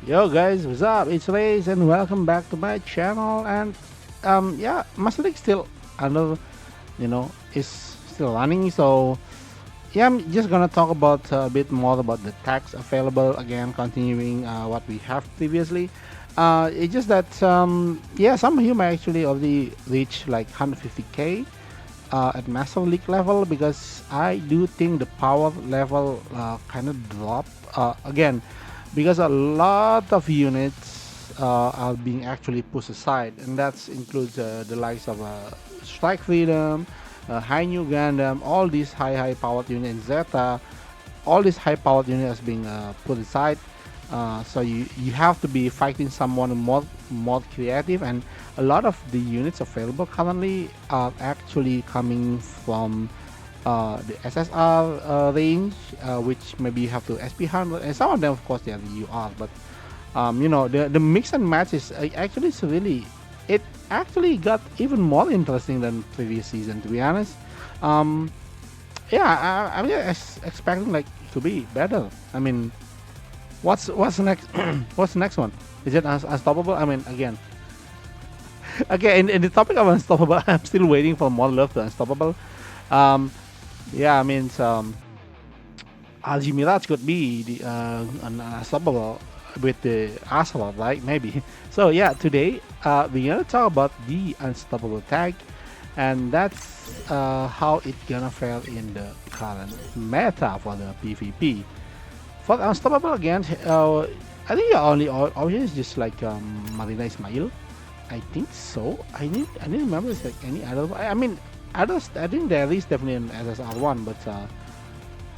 Yo guys, what's up? It's Race and welcome back to my channel. And yeah, Master League still under, is still running. So yeah, I'm just gonna talk about a bit more about the tags available again, continuing what we have previously. It's just that yeah, some of you might actually already reach like 150k at Master League level because I do think the power level kind of dropped again because a lot of units are being actually pushed aside, and that includes the likes of Strike Freedom, High New Gundam, all these high powered units, Zeta, all these high powered units being put aside. So you have to be fighting someone more creative, and a lot of the units available currently are actually coming from the SSR range, which maybe you have to SP100, and some of them, of course, they are the UR. But the mix and match is actually it's really it actually got even more interesting than previous season, to be honest. Um, yeah, I'm just expecting like to be better. I mean, what's next? What's the next one? Is it unstoppable? I mean, again, okay. In the topic of unstoppable, I'm still waiting for more love to unstoppable. Um, yeah, I mean, Algae Mirage could be the unstoppable with the Ocelot, right? Maybe. So yeah, today we're gonna talk about the unstoppable tag, and that's how it gonna fare in the current meta for the PvP. For unstoppable again, I think the only option is just like Marina Ismail. I think so. I didn't remember it's like any other. I mean, others. I think there is definitely an SSR1, but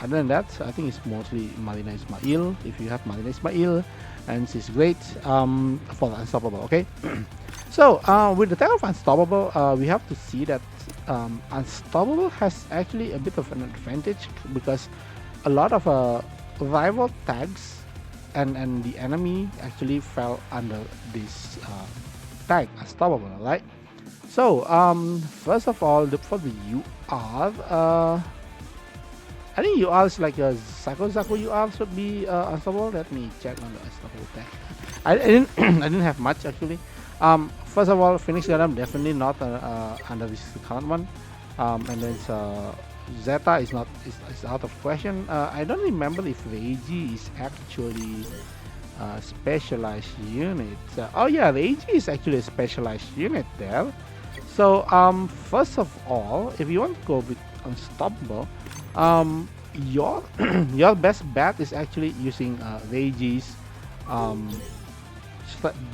other than that, I think it's mostly Marina Ismail. If you have Marina Ismail, and she's great for Unstoppable. Okay, so with the tag of Unstoppable, we have to see that Unstoppable has actually a bit of an advantage because a lot of rival tags and the enemy actually fell under this tag Unstoppable, right? So first of all, look for the UR. I think UR is like a Zaku UR should be unstoppable. Let me check on the unstoppable tag. I didn't I didn't have much actually. First of all, Phoenix Gundam definitely not under this current one. And then Zeta is not is out of question. I don't remember if Reiji is actually a specialized unit. Oh yeah, Reiji is actually a specialized unit there. So first of all, if you want to go with unstoppable, your your best bet is actually using Reiji's um,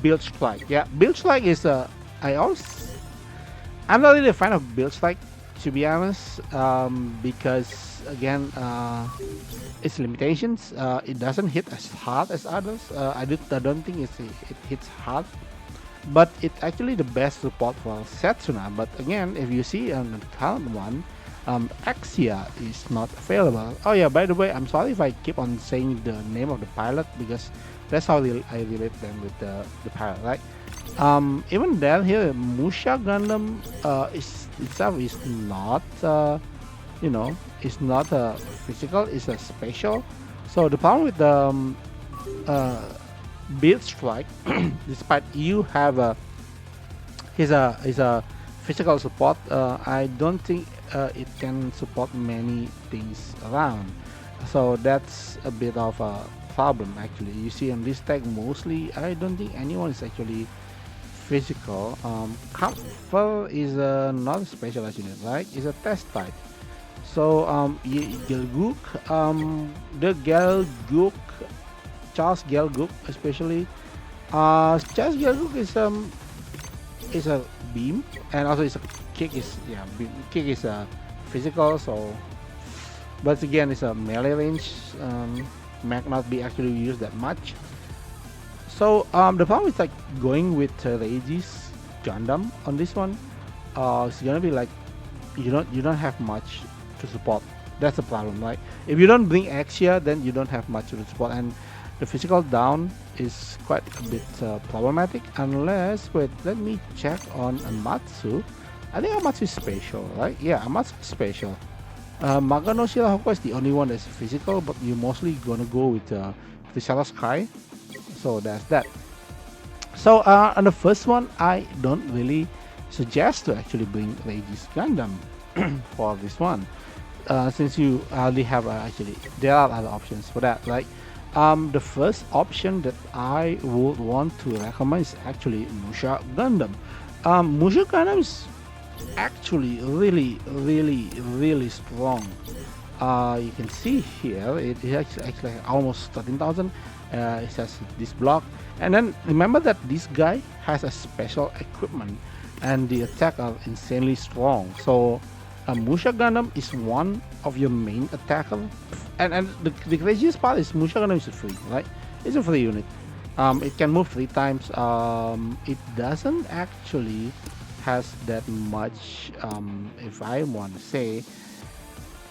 build strike. Yeah, build strike is I always I'm not really a fan of build strike, to be honest, because again its limitations. It doesn't hit as hard as others. I don't think it hits hard, but it's actually the best support for Setsuna. But again, if you see on the current one, Axia is not available. Oh yeah, by the way, I'm sorry if I keep on saying the name of the pilot because that's how I relate them with the pilot, right? Even then here, Musha Gundam is itself is not, it's not a physical, it's a special. So the problem with the uh, build strike, despite you have a is a physical support, I don't think it can support many things around. So that's a bit of a problem actually. You see on this tag mostly, I don't think anyone is actually physical. Comfort is not a specialized unit, right? It's a test type. So Gelgook, the Gelgook, Charles Gelgook especially. Charles Gelgook is a beam, and also it's a kick is yeah beam, kick is a physical. So but again it's a melee range. Might not be actually used that much. So the problem is like going with Reiji's Gundam on this one. It's gonna be like you don't have much to support. That's the problem, right? If you don't bring Axia, then you don't have much to support, and the physical down is quite a bit problematic. Unless wait, let me check on Amatsu. I think Amatsu is special, right? Yeah, Amatsu is special. Magano Shirahoko is the only one that's physical, but you're mostly gonna go with the Shadow Sky. So that's that. So on the first one, I don't really suggest to actually bring Regis Gundam for this one, since you already have actually there are other options for that. Like the first option that I would want to recommend is actually Musha Gundam. Musha Gundam is actually really strong. You can see here it is actually almost 13,000. It has this block, and then remember that this guy has a special equipment, and the attack are insanely strong. So Musha Gundam is one of your main attacker, and the craziest part is Musha Gundam is free, right? It's a free unit. It can move 3 times. It doesn't actually has that much. If I want to say,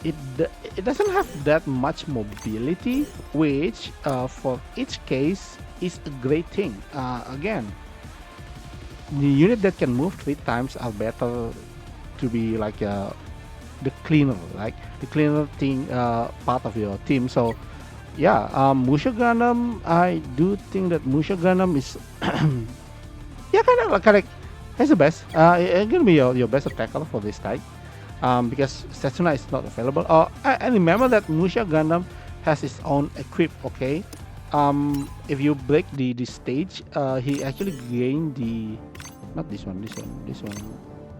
it doesn't have that much mobility, which for each case is a great thing. Again, the unit that can move 3 times are better to be like the cleaner, like the cleaner thing part of your team. So yeah, Musha Gundam, I do think that Musha Gundam is yeah, kind of it's the best. It's gonna be your best attacker for this type. Because Setsuna is not available. I remember that Musha Gundam has its own equip. Okay, if you break the stage, he actually gained the not this one, this one.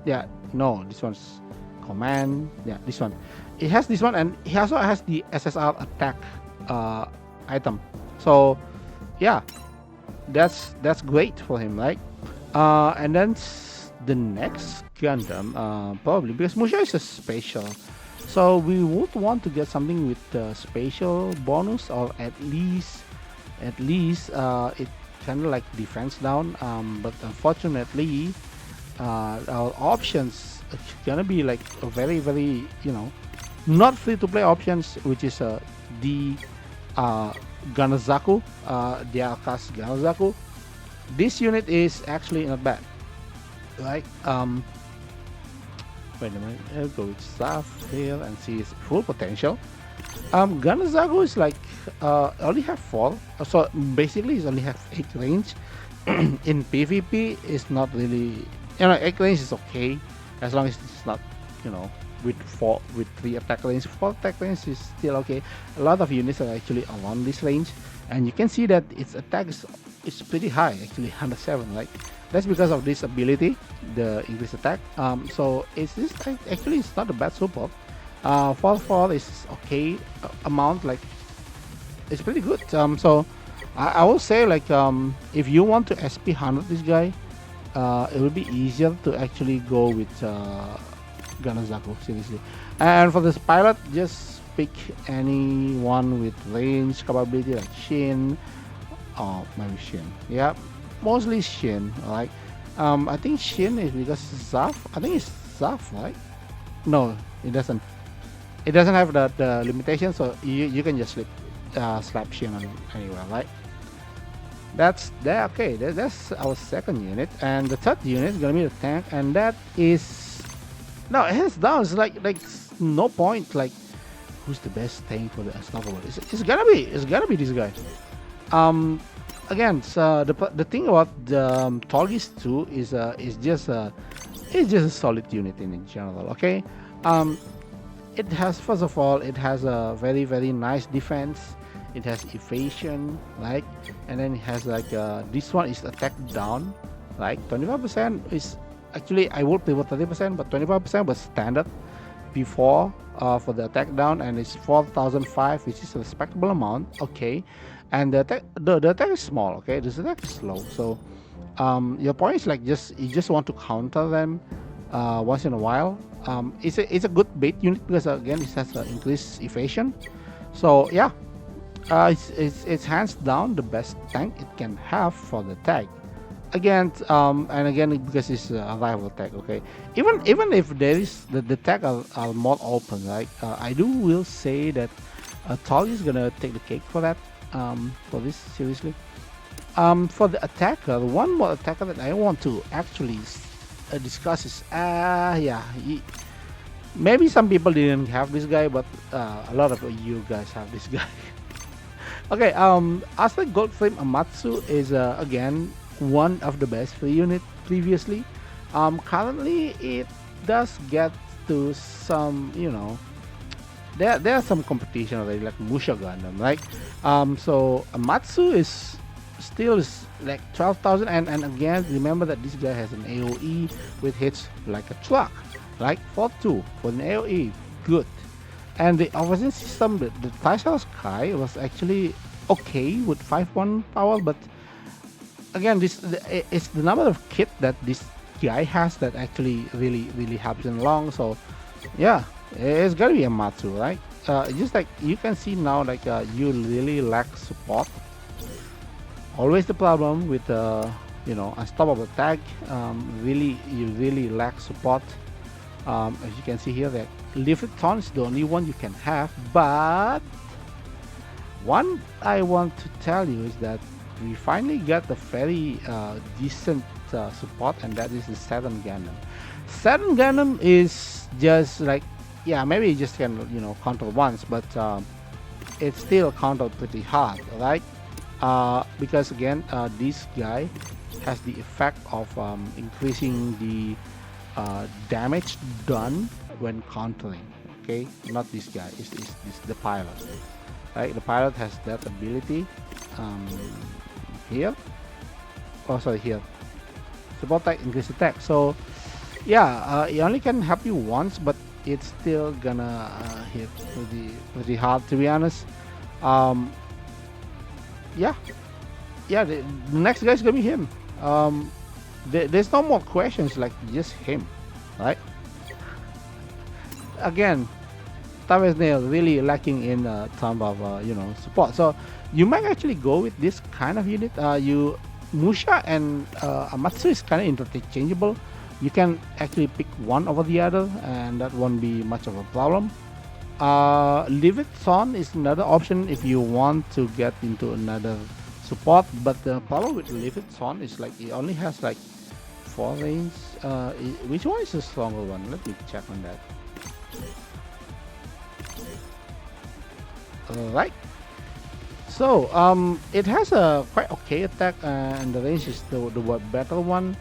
Yeah, no, this one's command. Yeah, this one. It has this one, and he also has the SSR attack item. So yeah, that's great for him, right? And then the next Gundam, probably because Musha is a special, so we would want to get something with the spatial bonus, or at least it kind of like defense down. But unfortunately, our options it's gonna be like a very not free to play options, which is the Ganazaku, the Akash Ganazaku. This unit is actually not bad, right? Wait a minute, I'll go with stuff here and see its full potential. Ganazaku is like only have 4, so basically it only have 8 range. In PvP, it's not really 8 range is okay as long as it's not with 3 attack range. 4 attack range is still okay. A lot of units are actually around this range, and you can see that its attack is pretty high, actually 107, right? That's because of this ability, the increased attack. So actually it's not a bad support. 4 is okay amount, like it's pretty good. So I will say, like, if you want to SP 100 this guy, it will be easier to actually go with Ganazaku, seriously. And for this pilot, just pick any one with range capability, like Shin. Oh, maybe Shin. Yeah, mostly Shin. Right? I think Shin is because Zaf. I think it's Zaf, right? No, it doesn't. It doesn't have the limitation, so you can just slap Shin on anywhere, right? That's that. Okay, that's our second unit, and the third unit is gonna be the tank, and that is no, hands down. It's like no point. Like, who's the best tank for the Unstoppable? It's gonna be this guy. Again, so the thing about the Tolgis 2 is just a solid unit in general. Okay, it has, first of all, it has a very nice defense. It has evasion, right? And then it has like this one is attack down, like 25% is actually, I would prefer 30%, but 25% was standard before for the attack down, and it's 4,005, which is a respectable amount. Okay, and the attack is small. Okay, this attack is slow. So your point is like you just want to counter them once in a while. It's a good bait unit because again it has increased evasion. So yeah. It's hands down the best tank it can have for the tag. Again, and again because it's a rival tag. Okay, even if there is the tag are more open, right? I will say that Tolly is gonna take the cake for that. For this, seriously. For the attacker, one more attacker that I want to actually discuss is maybe some people didn't have this guy, but a lot of you guys have this guy. Okay, Astra Goldflame Amatsu is again one of the best free unit previously. Currently it does get to some, there are some competition already like Musha Gundam, right? So Amatsu is still is like 12,000, and again remember that this guy has an AOE with hits like a truck, like 4-2 with an AOE, good. And the opposing system, the Tristar Sky was actually okay with 5-1 power, but again, it's the number of kit that this guy has that actually really helps him along. So yeah, it's gotta be a Matsu, right? Just like you can see now, like you really lack support. Always the problem with unstoppable tag. Really, you really lack support. As you can see here, that Lifton is the only one you can have. But one I want to tell you is that we finally got a very decent support, and that is the Saturn Gundam. Saturn Gundam is just like, yeah, maybe you just can counter once, but it's still counter pretty hard, right? Because again, this guy has the effect of increasing the damage done when countering. Okay, not this guy. It's the pilot. Right, the pilot has that ability. Um, here. Oh, sorry, here. Support attack, increase attack. So yeah, it only can help you once, but it's still gonna hit pretty hard, to be honest. Um, yeah, yeah. The next guy's gonna be him. There's no more questions, like just him, right? Again, Tavis Nail really lacking in terms of support. So you might actually go with this kind of unit. You Musha and Amatsu is kind of interchangeable. You can actually pick one over the other, and that won't be much of a problem. Leave it on is another option if you want to get into another support. But the problem with Leave it on is like it only has like 4 lanes. Which one is the stronger one? Let me check on that. Alright. So it has a quite okay attack, and the range is the better one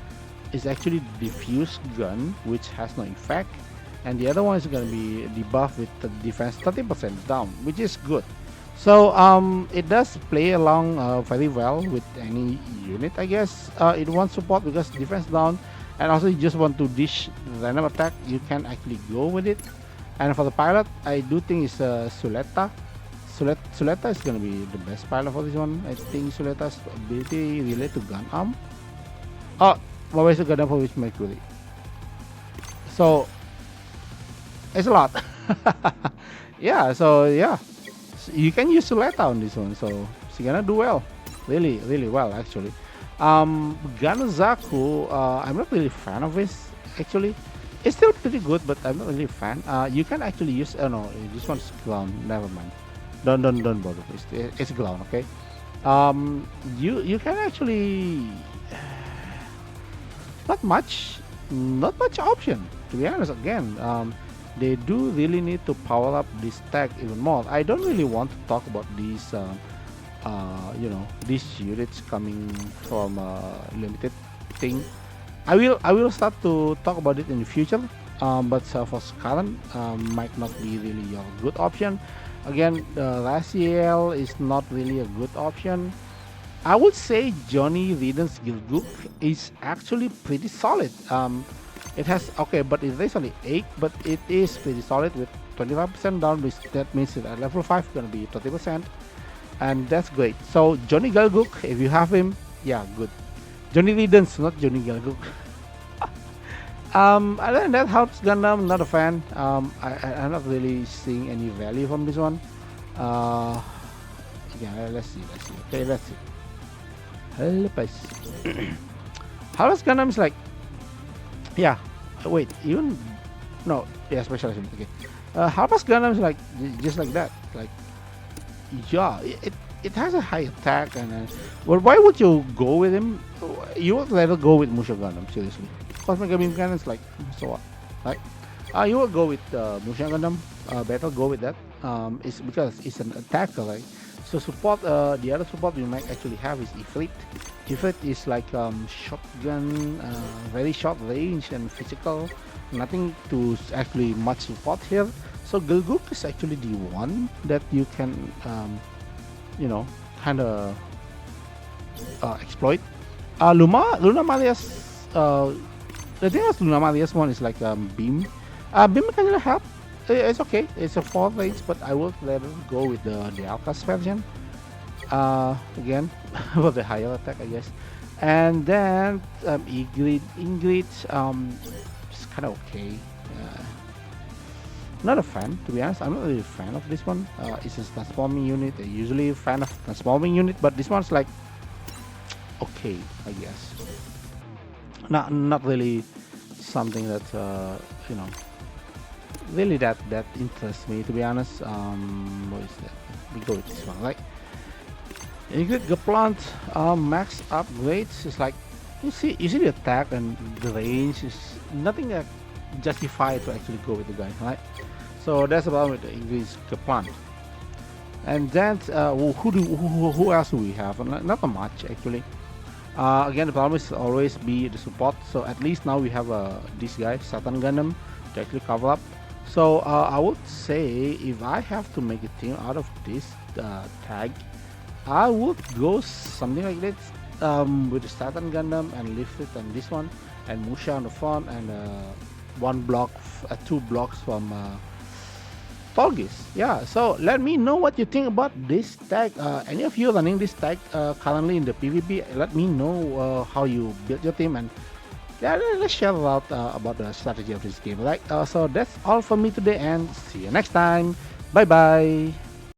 is actually diffuse gun, which has no effect, and the other one is going to be debuff with the defense 30% down, which is good. So it does play along very well with any unit, I guess. It wants support because defense down, and also you just want to dish random attack, you can actually go with it. And for the pilot, I do think it's Suleta. Suleta is going to be the best pilot for this one. I think Suleta's ability related to gun arm. Oh, what was the gun arm for which Mercury? So it's a lot. Yeah, so yeah, you can use Suleta on this one. So she's gonna do well, really well actually. Ganazaku, I'm not really a fan of this actually. It's still pretty good, but I'm not really a fan. You can actually use. Oh no, this one's ground. Never mind. Don't bother. It's ground. Okay. You can actually not much option, to be honest. Again, they do really need to power up this tag even more. I don't really want to talk about these these units coming from limited thing. I will start to talk about it in the future, but for current might not be really your good option. Again, Raziel is not really a good option. I would say Johnny Reden's Gilguk is actually pretty solid. It has okay, but it is only 8, but it is pretty solid with 25% down, which that means that at level 5 gonna be 30%, and that's great. So Johnny Gilguk, if you have him, yeah, good. Johnny Reden's, not Johnny Gilguk. Other than that, House Gundam, not a fan. I'm not really seeing any value from this one. Yeah, let's see. Okay, let's see. Help us. House Gundam is like, yeah. Wait, even no, yeah, specialization. Okay. House Gundam is like just like that. Like, yeah, it has a high attack, and well, why would you go with him? You would rather go with Musha Gundam, seriously. Cosmic Beam Cannon is like, so what, right? You will go with Musha Gundam. Better go with that. It's because it's an attacker, right? So support, the other support we might actually have is Ifrit. Ifrit is like shotgun, very short range and physical. Nothing to actually much support here. So Gulguk is actually the one that you can, you know, kind of exploit. Luna Malia's, the thing is Luna Malia's one is like beam. Beam can really help. It's okay. It's a 4 range, but I would rather go with the Alcas version. Again, with the higher attack, I guess. And then Ingrid, it's kind of okay. Not a fan, to be honest. I'm not really a fan of this one. It's a transforming unit. I'm usually a fan of transforming unit, but this one's like okay, I guess. Not really something that you know really that interests me, to be honest. What is that? We go with this one, right? Ingrid Gaplant, max upgrades is like you see the attack and the range is nothing that justified to actually go with the guy, right? So that's about with the Ingrid Gaplant. And then who else do we have? Not much actually. Again, the problem is always be the support. So at least now we have this guy Satan Gundam to actually cover up. So I would say if I have to make a team out of this tag, I would go something like this with the Satan Gundam and lift it on this one, and Musha on the front, and two blocks from Tolgis. Yeah, so let me know what you think about this tag. Any of you running this tag currently in the PvP? Let me know how you build your team, and yeah, let's share about the strategy of this game. Right? So that's all for me today, and see you next time. Bye bye.